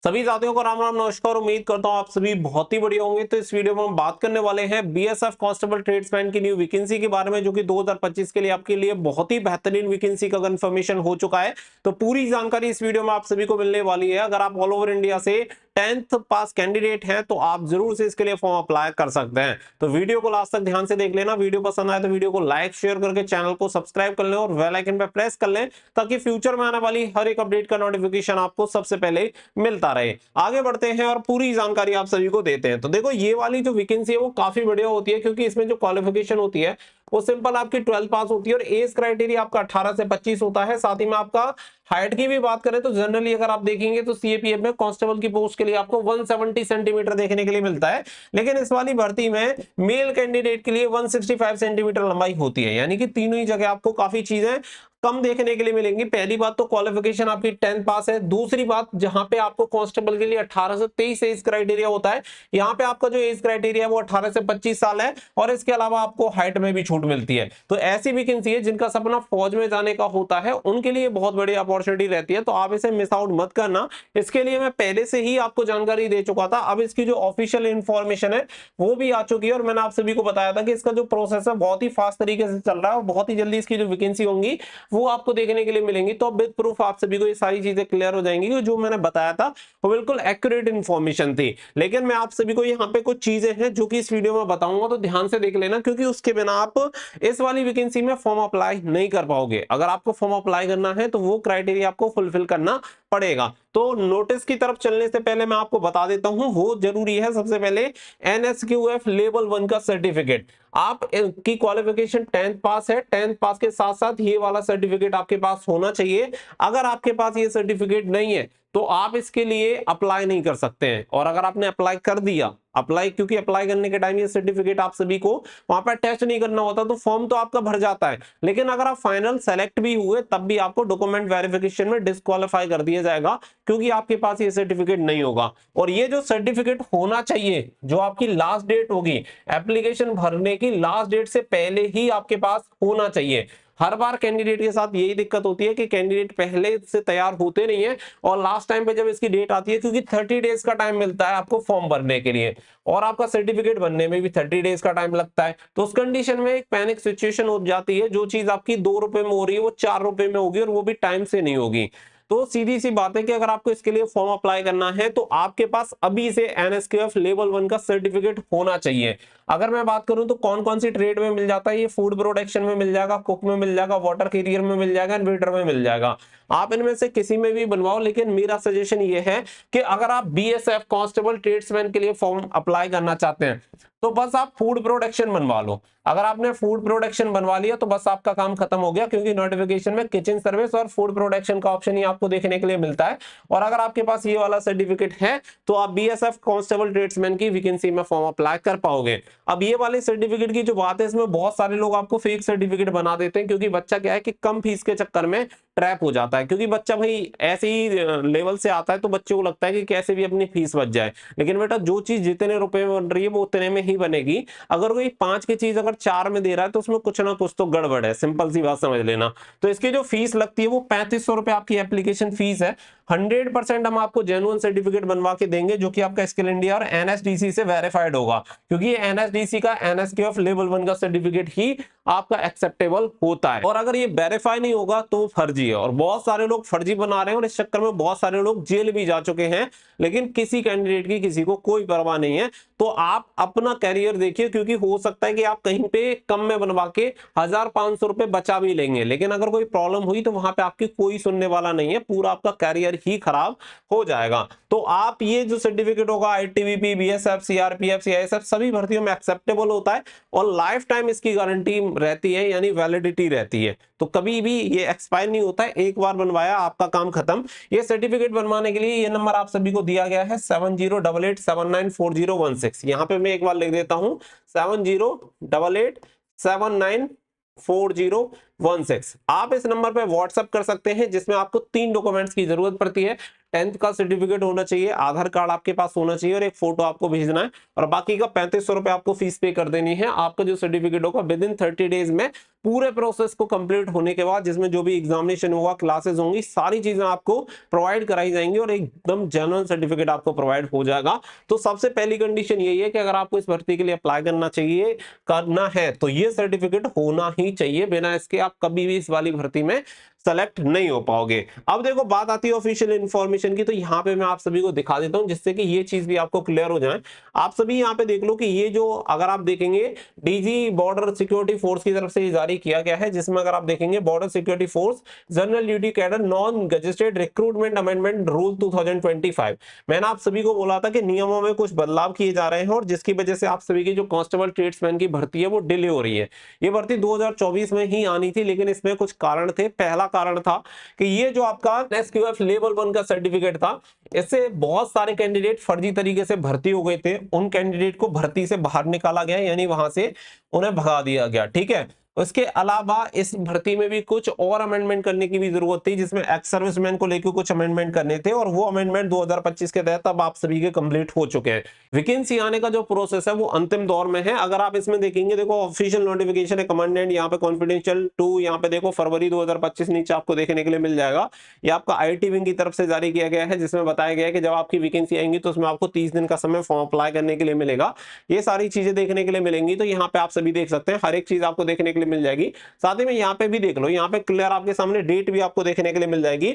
सभी साथियों को राम राम नमस्कार। उम्मीद करता हूं आप सभी बहुत ही बढ़िया होंगे। तो इस वीडियो में हम बात करने वाले हैं बीएसएफ कांस्टेबल ट्रेड्समैन की न्यू वैकेंसी के बारे में, जो कि 2025 के लिए आपके लिए बहुत ही बेहतरीन वैकेंसी का कंफर्मेशन हो चुका है। तो पूरी जानकारी इस वीडियो में आप सभी को मिलने वाली है। अगर आप ऑल ओवर इंडिया से 10th पास कैंडिडेट हैं तो आप जरूर से इसके लिए फॉर्म अप्लाई कर सकते हैं। तो वीडियो को लास्ट तक ध्यान से देख लेना। वीडियो पसंद आए तो वीडियो को लाइक शेयर करके चैनल को सब्सक्राइब कर लें और बेल आइकन पर प्रेस कर लें, ताकि फ्यूचर में आने वाली हर एक अपडेट का नोटिफिकेशन आपको सबसे पहले मिलता रहे। आगे बढ़ते हैं और पूरी जानकारी आप सभी को देते हैं। तो देखो, ये वाली जो वैकेंसी है वो काफी बढ़िया होती है, क्योंकि इसमें जो क्वालिफिकेशन होती है वो सिंपल आपकी 12th पास होती है और एज क्राइटेरिया आपका 18 से 25 होता है। साथ ही में आपका हाइट की भी बात करें तो जनरली अगर आप देखेंगे तो सीएपीएफ में कांस्टेबल की पोस्ट के लिए आपको 170 सेंटीमीटर देखने के लिए मिलता है, लेकिन इस वाली भर्ती में मेल कैंडिडेट के लिए 165 सेंटीमीटर लंबाई होती है। यानी कि तीनों ही जगह आपको काफी चीजें कम देखने के लिए मिलेंगी। पहली बात तो क्वालिफिकेशन आपकी 10th पास है। दूसरी बात, जहां पे आपको कांस्टेबल के लिए 18 से 23 एज क्राइटेरिया होता है, यहाँ पे आपका जो एज क्राइटेरिया है वो 18 से 25 साल है। और इसके अलावा आपको हाइट में भी छूट मिलती है। तो ऐसी वैकेंसी है जिनका सपना फौज में जाने का होता है, उनके लिए बहुत बड़ी अपॉर्चुनिटी रहती है। तो आप इसे मिस आउट मत करना। इसके लिए मैं पहले से ही आपको जानकारी दे चुका था। अब इसकी जो ऑफिशियल इंफॉर्मेशन है वो भी आ चुकी है और मैंने आप सभी को बताया था कि इसका जो प्रोसेस है बहुत ही फास्ट तरीके से चल रहा है और बहुत ही जल्दी इसकी जो वैकेंसी होंगी वो आपको देखने के लिए मिलेंगी। तो विद प्रूफ आप सभी को ये सारी चीजें क्लियर हो जाएंगी कि जो मैंने बताया था वो बिल्कुल एक्यूरेट इंफॉर्मेशन थी। लेकिन मैं आप सभी को यहाँ पे कुछ चीजें हैं जो कि इस वीडियो में बताऊंगा, तो ध्यान से देख लेना, क्योंकि उसके बिना आप इस वाली वैकेंसी में फॉर्म अप्लाई नहीं कर पाओगे। अगर आपको फॉर्म अप्लाई करना है तो वो क्राइटेरिया आपको फुलफिल करना पड़ेगा। तो नोटिस की तरफ चलने से पहले मैं आपको बता देता हूं, वो जरूरी है सबसे पहले एनएसक्यूएफ लेवल 1 का सर्टिफिकेट। आप की क्वालिफिकेशन 10th पास है, 10th पास के साथ साथ ये वाला सर्टिफिकेट आपके पास होना चाहिए। अगर आपके पास ये सर्टिफिकेट नहीं है तो आप इसके लिए अप्लाई नहीं कर सकते हैं। और अगर आपने अप्लाई कर दिया, क्योंकि अप्लाई करने के टाइम ये सर्टिफिकेट आप सभी को वहां पर टेस्ट नहीं करना होता, तो फॉर्म तो आपका भर जाता है, लेकिन अगर आप फाइनल सेलेक्ट भी हुए तब भी आपको डॉक्यूमेंट वेरिफिकेशन में डिस्क्वालीफाई कर दिया जाएगा, क्योंकि आपके पास ये सर्टिफिकेट नहीं होगा। और ये जो सर्टिफिकेट होना चाहिए, जो आपकी लास्ट डेट होगी एप्लीकेशन भरने की, लास्ट डेट से पहले ही आपके पास होना चाहिए। हर बार कैंडिडेट के साथ यही दिक्कत होती है कि कैंडिडेट पहले से तैयार होते नहीं है और लास्ट टाइम पे जब इसकी डेट आती है, क्योंकि 30 डेज का टाइम मिलता है आपको फॉर्म भरने के लिए और आपका सर्टिफिकेट बनने में भी 30 डेज का टाइम लगता है, तो उस कंडीशन में एक पैनिक सिचुएशन हो जाती है। जो चीज आपकी 2 रुपए में हो रही है वो 4 रुपए में होगी, और वो भी टाइम से नहीं होगी। तो सीधी सी बात है कि अगर आपको इसके लिए फॉर्म अप्लाई करना है तो आपके पास अभी से एनएसक्यूएफ लेवल 1 का सर्टिफिकेट होना चाहिए। अगर मैं बात करूं तो कौन कौन सी ट्रेड में मिल जाता है, ये फूड प्रोडक्शन में मिल जाएगा, कुक में मिल जाएगा, वाटर कैरियर में मिल जाएगा, वेटर में मिल जाएगा। आप इनमें से किसी में भी बनवाओ, लेकिन मेरा सजेशन ये है कि अगर आप बीएसएफ कांस्टेबल ट्रेड्समैन के लिए फॉर्म अप्लाई करना चाहते हैं तो बस आप फूड प्रोडक्शन बनवा लो। अगर आपने फूड प्रोडक्शन बनवा लिया तो बस आपका काम खत्म हो गया, क्योंकि नोटिफिकेशन में किचन सर्विस और फूड प्रोडक्शन का ऑप्शन ही आपको देखने के लिए मिलता है। और अगर आपके पास ये वाला सर्टिफिकेट है तो आप बीएसएफ कांस्टेबल ट्रेड्समैन की वैकेंसी में फॉर्म अप्लाई कर पाओगे। अब ये वाले सर्टिफिकेट की जो बात है, इसमें बहुत सारे लोग आपको फेक सर्टिफिकेट बना देते हैं, क्योंकि बच्चा क्या है कि कम फीस के चक्कर में ट्रैप हो जाता है। क्योंकि बच्चा भाई ऐसे ही लेवल से आता है तो बच्चे को लगता है कि कैसे भी अपनी फीस बच जाए, लेकिन बेटा जो चीज जितने रुपए में बन रही है वो उतने में ही बनेगी। अगर कोई 5 की चीज अगर 4 में दे रहा है तो उसमें कुछ ना कुछ तो गड़बड़ है, सिंपल सी बात समझ लेना। तो इसकी जो फीस लगती है वो 3500 रुपए आपकी एप्लीकेशन फीस है। 100% हम आपको जेन्युइन सर्टिफिकेट बनवा के देंगे, जो कि आपका स्किल इंडिया और एनएसडीसी से वेरीफाइड होगा, क्योंकि एनएसडीसी का एनएसक्यूएफ लेवल 1 का सर्टिफिकेट ही आपका एक्सेप्टेबल होता है। और अगर ये वेरीफाई नहीं होगा तो फर्जी है, और बहुत सारे लोग फर्जी बना रहे हैं और इस चक्कर में बहुत सारे लोग जेल भी जा चुके हैं, लेकिन किसी कैंडिडेट की किसी को कोई परवाह नहीं है। तो आप अपना कैरियर देखिए, क्योंकि हो सकता है कि आप कहीं पे कम में बनवा के 1500 रुपए बचा भी लेंगे, लेकिन अगर कोई प्रॉब्लम हुई तो वहां पे आपकी कोई सुनने वाला नहीं है, पूरा आपका कैरियर ही खराब हो जाएगा। तो आप ये जो सर्टिफिकेट होगा आईटीबीपी, बीएसएफ, सीआरपीएफ, सीआईएसएफ सभी भर्तियों में एक्सेप्टेबल होता है और लाइफ टाइम इसकी गारंटी रहती है, यानी वैलिडिटी रहती है। तो कभी भी ये एक्सपायर नहीं होता है, एक बार बनवाया आपका काम खत्म। ये सर्टिफिकेट बनवाने के लिए ये नंबर आप सभी को दिया गया है 7088794016। यहाँ पे मैं एक बार लिख देता हूं 7088794016। आप इस नंबर पे व्हाट्सएप कर सकते हैं, जिसमें आपको 3 डॉक्यूमेंट्स की जरूरत पड़ती है। 10th का सर्टिफिकेट होना चाहिए, आधार कार्ड आपके पास होना चाहिए और एक फोटो आपको भेजना है और बाकी का 3500 रुपए आपको फीस पे कर देनी है। आपका जो सर्टिफिकेट होगा विद इन 30 डेज में पूरे प्रोसेस को कंप्लीट होने के बाद, जिसमें जो भी एग्जामिनेशन होगा, क्लासेस होंगी, सारी चीजें आपको प्रोवाइड कराई जाएंगी और एकदम जेन्युइन सर्टिफिकेट आपको प्रोवाइड हो जाएगा। तो सबसे पहली कंडीशन यही है कि अगर आपको इस भर्ती के लिए अप्लाई करना है तो ये सर्टिफिकेट होना ही चाहिए, बिना इसके आप कभी भी इस वाली भर्ती में सेलेक्ट नहीं हो पाओगे। अब देखो बात आती है ऑफिशियल इंफॉर्मेशन की, तो यहाँ पे मैं आप सभी को दिखा देता हूँ जिससे कि ये चीज भी आपको क्लियर हो जाए। आप सभी यहाँ पे देख लो कि ये जो अगर आप देखेंगे डीजी बॉर्डर सिक्योरिटी फोर्स की तरफ से ये जारी किया गया है, जिसमें अगर आप देखेंगे border security force general duty cadre non gazetted recruitment amendment rule 2025। मैंने आप सभी को बोला था कि नियमों में कुछ बदलाव किए जा रहे हैं और जिसकी वजह से आप सभी की जो कांस्टेबल ट्रेड्समैन की भर्ती है वो डिले हो रही है। ये भर्ती 2024 में ही आनी थी, लेकिन इसमें कुछ कारण थे। पहला कारण था कि ये जो आपका एसक्यूएफ लेवल 1 का सर्टिफिकेट था, इससे बहुत सारे कैंडिडेट फर्जी तरीके से भर्ती हो गए थे। उन कैंडिडेट को भर्ती से बाहर निकाला गया, यानी वहां से उन्हें भगा दिया गया। ठीक है, उसके अलावा इस भर्ती में भी कुछ और अमेंडमेंट करने की भी जरूरत थी, जिसमें एक्स सर्विसमैन को लेकर कुछ अमेंडमेंट करने थे और वो अमेंडमेंट 2025 के तहत अब आप सभी के कंप्लीट हो चुके हैं। वैकेंसी आने का जो प्रोसेस है वो अंतिम दौर में है। अगर आप इसमें देखेंगे, देखो ऑफिशियल नोटिफिकेशन है, कमांडेंट यहाँ पे कॉन्फिडेंशियल टू, यहाँ पे देखो फरवरी 2025 नीचे आपको देखने के लिए मिल जाएगा। ये आपका आईटी विंग की तरफ से जारी किया गया है, जिसमें बताया गया है कि जब आपकी वैकेंसी आएंगी तो उसमें आपको 30 दिन का समय फॉर्म अप्लाई करने के लिए मिलेगा। ये सारी चीजें देखने के लिए मिलेंगी, तो यहाँ पे आप सभी देख सकते हैं, हर एक चीज आपको देखने के लिए मिल जाएगी। साथ ही में यहाँ पे भी देख लो, यहाँ पे क्लियर आपके सामने डेट भी आपको देखने के लिए मिल जाएगी।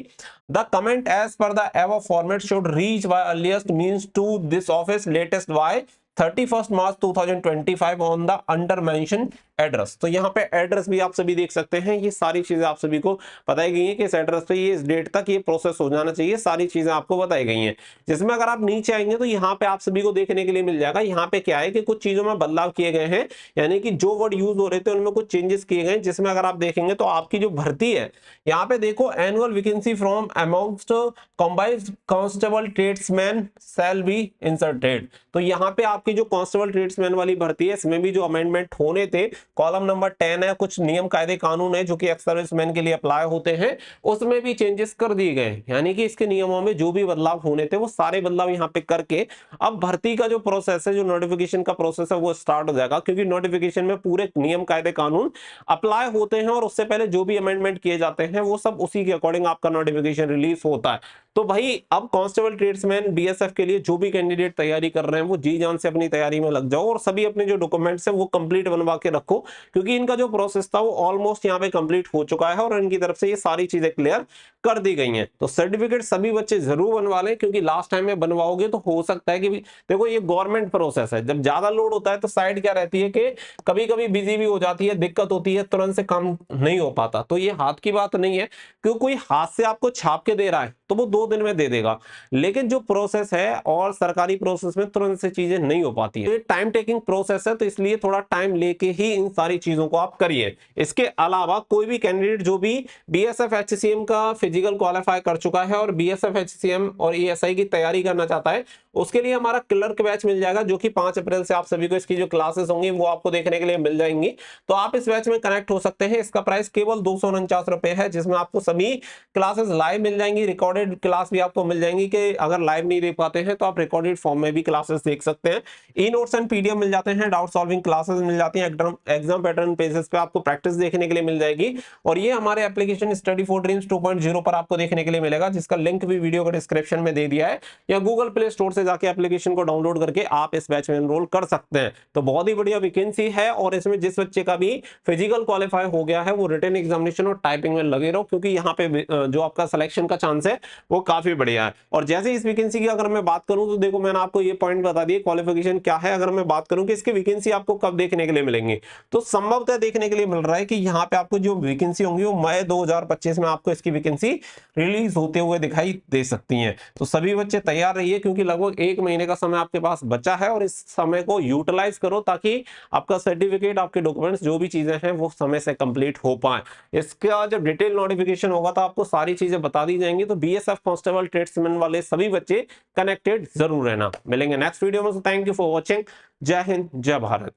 The comment as per the above format should reach by earliest means to this office latest by 31 March 2025 on the under mention address. तो यहाँ पे एड्रेस भी आप सभी देख सकते हैं। ये सारी चीजें आप सभी को बताई गई हैं कि इस एड्रेस पे ये इस डेट तक ये प्रोसेस हो जाना चाहिए, सारी चीजें आपको बताई गई हैं। जिसमें अगर आप नीचे आएंगे तो यहाँ पे आप सभी को देखने के लिए मिल जाएगा। यहाँ पे क्या है कि कुछ चीजों में बदलाव किए गए हैं, यानी कि जो वर्ड यूज हो रहे थे उनमें कुछ चेंजेस किए गए। जिसमें अगर आप देखेंगे तो आपकी जो भर्ती है, यहाँ पे देखो annual vacancy from amongst combined constable tradesman shall be inserted. तो यहाँ पे आपकी जो कांस्टेबल ट्रेड्समैन वाली भर्ती है, इसमें भी जो अमेंडमेंट होने थे, कॉलम नंबर 10 है, कुछ नियम कायदे कानून है जो कि एक्स सर्विसमैन के लिए अप्लाई होते हैं, उसमें भी चेंजेस कर दिए गए। यानी कि इसके नियमों में जो भी बदलाव होने थे वो सारे बदलाव यहाँ पे करके अब भर्ती का जो प्रोसेस है, जो नोटिफिकेशन का प्रोसेस है, वो स्टार्ट हो जाएगा। क्योंकि नोटिफिकेशन में पूरे नियम कायदे कानून अप्लाई होते हैं और उससे पहले जो भी अमेंडमेंट किए जाते हैं वो सब उसी के अकॉर्डिंग आपका नोटिफिकेशन रिलीज होता है। तो भाई अब कांस्टेबल ट्रेड्समैन बीएसएफ के लिए जो भी कैंडिडेट तैयारी कर रहे हैं वो जी जान से अपनी तैयारी में लग जाओ और सभी अपने जो डॉक्यूमेंट्स हैं वो कंप्लीट बनवा के रखो, क्योंकि इनका जो प्रोसेस था वो ऑलमोस्ट यहाँ पे कंप्लीट हो चुका है और इनकी तरफ से ये सारी चीजें क्लियर कर दी गई हैं। तो सर्टिफिकेट सभी बच्चे जरूर बनवा लें, क्योंकि लास्ट टाइम में बनवाओगे तो हो सकता है कि देखो ये गवर्नमेंट प्रोसेस है, जब ज्यादा लोड होता है तो साइड क्या रहती है कि कभी कभी बिजी भी हो जाती है, दिक्कत होती है, तुरंत से काम नहीं हो पाता। तो ये हाथ की बात नहीं है, क्योंकि कोई हाथ से आपको छाप के दे रहा है तो वो 2 दिन में दे देगा, लेकिन जो प्रोसेस है और सरकारी प्रोसेस में तुरंत से चीजें नहीं हो पाती है। ये टाइम टेकिंग प्रोसेस है, तो इसलिए थोड़ा टाइम लेके ही इन सारी चीजों को आप करिए। इसके अलावा कोई भी कैंडिडेट जो भी बीएसएफ एचसीएम का फिजिकल क्वालिफाई कर चुका है और बीएसएफ एचसीएम और ईएसआई की तैयारी करना चाहता है, उसके लिए हमारा क्लर्क बैच मिल जाएगा, जो कि 5 अप्रैल से आप सभी को इसकी जो क्लासेस होंगी वो आपको देखने के लिए मिल जाएंगी। तो आप इस बैच में कनेक्ट हो सकते हैं। इसका प्राइस केवल 249 रुपए है, जिसमें आपको सभी क्लासेस लाइव मिल जाएंगी, रिकॉर्डेड क्लास भी आपको मिल जाएंगी कि अगर लाइव नहीं देख पाते हैं तो आप रिकॉर्डेड फॉर्म में भी क्लासेस देख सकते हैं। ई नोट्स एंड पीडीएफ मिल जाते हैं, डाउट सॉल्विंग क्लासेस मिल जाती हैं, एग्जाम पैटर्न पेजेस पे आपको प्रैक्टिस देखने के लिए मिल जाएगी। और ये हमारे एप्लीकेशन स्टडी फॉर ड्रीम्स 2.0 पर आपको देखने के लिए मिलेगा, जिसका लिंक भी वीडियो के डिस्क्रिप्शन में दे दिया है, या गूगल प्ले स्टोर से जाके एप्लीकेशन को डाउनलोड करके आप इस बैच में एनरोल कर सकते हैं। तो बहुत ही बढ़िया वैकेंसी है, और इसमें जिस बच्चे का भी फिजिकल क्वालिफाई हो गया है वो रिटन एग्जामिनेशन और टाइपिंग में लगे रहो, क्योंकि यहाँ पे जो आपका सिलेक्शन का चांस है वो काफी बढ़िया है। और जैसे इस वैकेंसी की अगर मैं बात करूं तो देखो मैंने आपको ये पॉइंट बता दिए क्वालिफिकेशन क्या है। अगर मैं बात करूं कि इसकी वैकेंसी आपको कब देखने के लिए मिलेंगी, तो संभवतः देखने के लिए मिल रहा है कि यहाँ पे आपको जो वैकेंसी होंगी वो मई 2025 में आपको इसकी वैकेंसी रिलीज होते हुए दिखाई दे सकती है। तो सभी बच्चे तैयार रहिए, क्योंकि लगभग 1 महीने का समय आपके पास बचा है, और इस समय को यूटिलाइज करो ताकि आपका सर्टिफिकेट, आपके डॉक्यूमेंट्स, जो भी चीजें हैं वो समय से कंप्लीट हो पाए। इसका जब डिटेल नोटिफिकेशन होगा तो आपको सारी चीजें बता दी जाएंगी। तो बीएसएफ कांस्टेबल ट्रेड्समैन वाले सभी बच्चे कनेक्टेड जरूर रहना। मिलेंगे नेक्स्ट वीडियो में। Thank you for watching. जय हिंद, जय भारत।